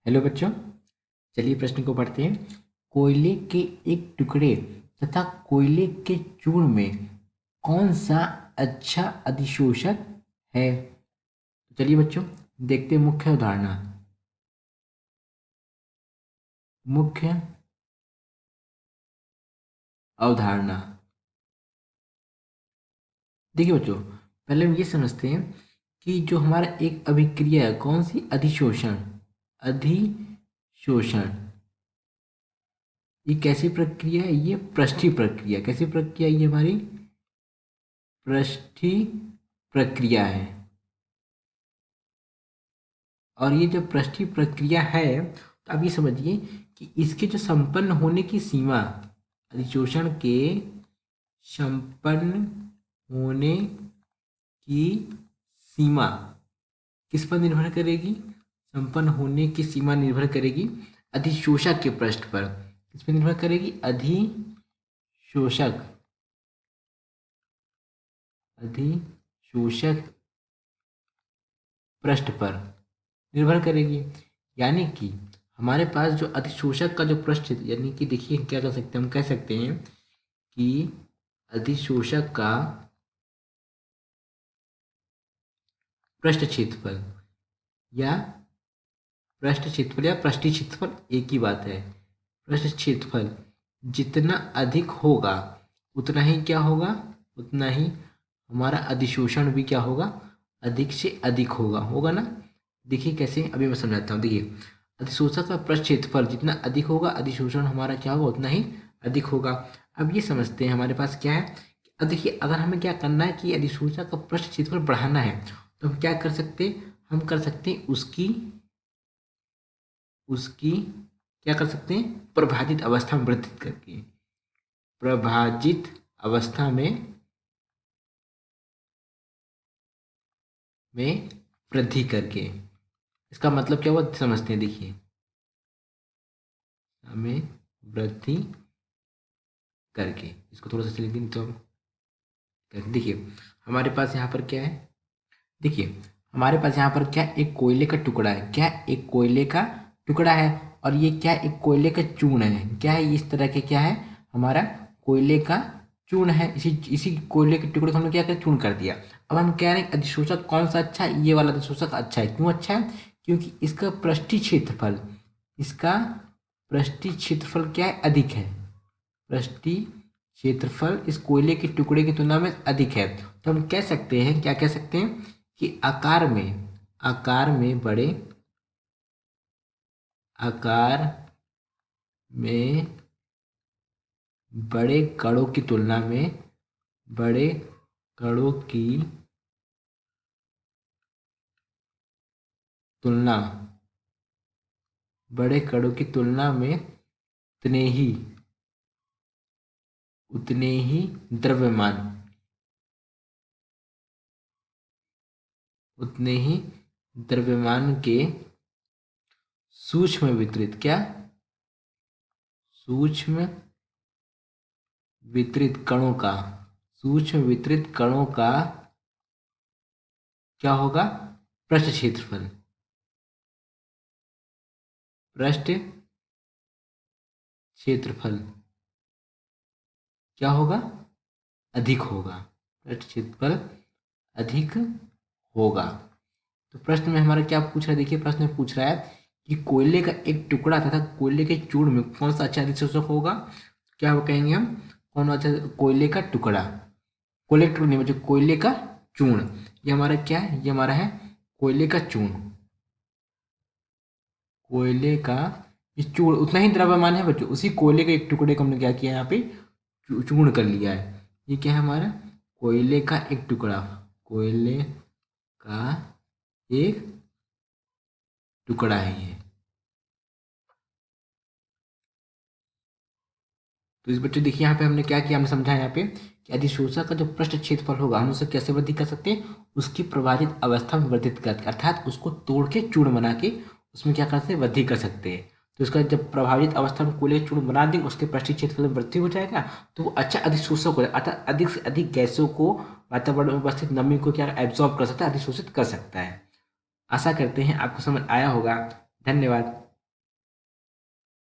Hello बच्चों, चलिए प्रश्न को पढ़ते हैं। कोयले के एक टुकड़े तथा कोयले के चूर्ण में कौन सा अच्छा अधिशोषक है? तो चलिए बच्चों, देखते हैं मुख्य अवधारणा। मुख्य अवधारणा देखिए बच्चों, पहले हम ये समझते हैं कि जो हमारा एक अभिक्रिया है, कौन सी? अधिशोषण। अधिशोषण ये कैसी प्रक्रिया है? ये पृष्ठीय प्रक्रिया। कैसी प्रक्रिया है ये हमारी? पृष्ठीय प्रक्रिया है। और ये जो पृष्ठीय प्रक्रिया है, तो आप ये समझिए कि इसके जो संपन्न होने की सीमा, अधिशोषण के संपन्न होने की सीमा किस पर निर्भर करेगी? संपन्न होने की सीमा निर्भर करेगी अधिशोषक के पृष्ठ पर। किस पर निर्भर करेगी? अधिशोषक अधिशोषक पृष्ठ पर निर्भर करेगी। यानी कि हमारे पास जो अधिशोषक का जो पृष्ठ, यानी कि देखिए क्या कर सकते हैं, हम कह सकते हैं कि अधिशोषक का पृष्ठ क्षेत्रफल या पृष्ठ क्षेत्रफल या पृष्ठीय क्षेत्रफल एक ही बात है। पृष्ठ क्षेत्रफल जितना अधिक होगा उतना ही क्या होगा? उतना ही हमारा अधिशोषण भी क्या होगा? अधिक से अधिक होगा। होगा ना? देखिए कैसे, अभी मैं समझाता हूँ। देखिए, अधिशोषक का पृष्ठ क्षेत्रफल जितना अधिक होगा, अधिशोषण हमारा क्या होगा? उतना ही अधिक होगा। अब ये समझते हैं हमारे पास क्या है। अब देखिए, अगर हमें क्या करना है कि अधिशोषक का पृष्ठ क्षेत्रफल बढ़ाना है, तो हम क्या कर सकते हैं? हम कर सकते हैं उसकी उसकी क्या कर सकते हैं? प्रभाजित अवस्था में वृद्धि करके। प्रभाजित अवस्था में वृद्धि करके। इसका मतलब क्या हुआ समझते हैं। देखिए, हमें वृद्धि करके, इसको थोड़ा सा लिख दें तो देखिए हमारे पास यहाँ पर क्या है। देखिए हमारे पास यहाँ पर क्या, एक कोयले का टुकड़ा है। क्या? एक कोयले का टुकड़ा है। और ये क्या? एक कोयले का चूर्ण है। क्या है? इस तरह के क्या है? हमारा कोयले का चूर्ण है। इसी इसी कोयले के टुकड़े को हमने क्या कर चूर्ण कर दिया। अब हम कह रहे हैं अधिशोषक कौन सा अच्छा है? ये वाला अधिशोषक अच्छा है। क्यों अच्छा है? क्योंकि इसका पृष्ठीय क्षेत्रफल क्या है? अधिक है। पृष्ठीय क्षेत्रफल इस कोयले के टुकड़े की तुलना में अधिक है। तो हम कह सकते हैं, क्या कह सकते हैं कि आकार में बड़े कणों की तुलना में बड़े कणों की तुलना बड़े कणों की तुलना में उतने ही उतने ही द्रव्यमान उतने ही द्रव्यमान के सूक्ष्म वितरित क्या? सूक्ष्म वितरित कणों का सूक्ष्म वितरित कणों का क्या होगा? पृष्ठ क्षेत्रफल पृष्ठ क्षेत्रफल क्या होगा? अधिक होगा। पृष्ठ क्षेत्रफल अधिक होगा। तो प्रश्न में हमारा क्या पूछ रहा है? देखिए प्रश्न में पूछ रहा है कि कोयले का एक टुकड़ा तथा कोयले के चूर्ण में कौन सा अच्छा अधिशोषक होगा? क्या वो कहेंगे हम? कौन अच्छा? कोयले का टुकड़ा, कोयले का टुकड़ा नहीं बच्चों, कोयले का चूर्ण। ये हमारा क्या है? ये हमारा है कोयले का चूर्ण। कोयले का ये चूर्ण उतना ही द्रव्यमान है बच्चों। उसी कोयले के एक टुकड़े को हमने क्या किया? यहाँ पे चूर्ण कर लिया है। ये क्या है हमारा? कोयले का एक टुकड़ा। कोयले का एक टुकड़ा है ये। तो इस बच्चे देखिए यहाँ पे हमने क्या किया, हमने समझा यहाँ पे कि अधिशोषक का जो पृष्ठ क्षेत्रफल होगा हम उसे कैसे वृद्धि कर सकते हैं? उसकी प्रभावित अवस्था में वर्धित करके, अर्थात उसको तोड़ के चूर्ण बना के उसमें क्या कर सकते हैं? वृद्धि कर सकते हैं। तो उसका जब प्रभावित अवस्था में कोयले चूर्ण बना देंगे, उसके पृष्ठीय क्षेत्रफल में वृद्धि हो जाएगा, तो वो अच्छा अधिशोषक हो जाएगा। अर्थात अधिक से अधिक गैसों को, वातावरण में उपस्थित नमी को क्या एब्जॉर्ब कर सकता है, अधिशोषित कर सकता है। आशा करते हैं आपको समझ आया होगा। धन्यवाद।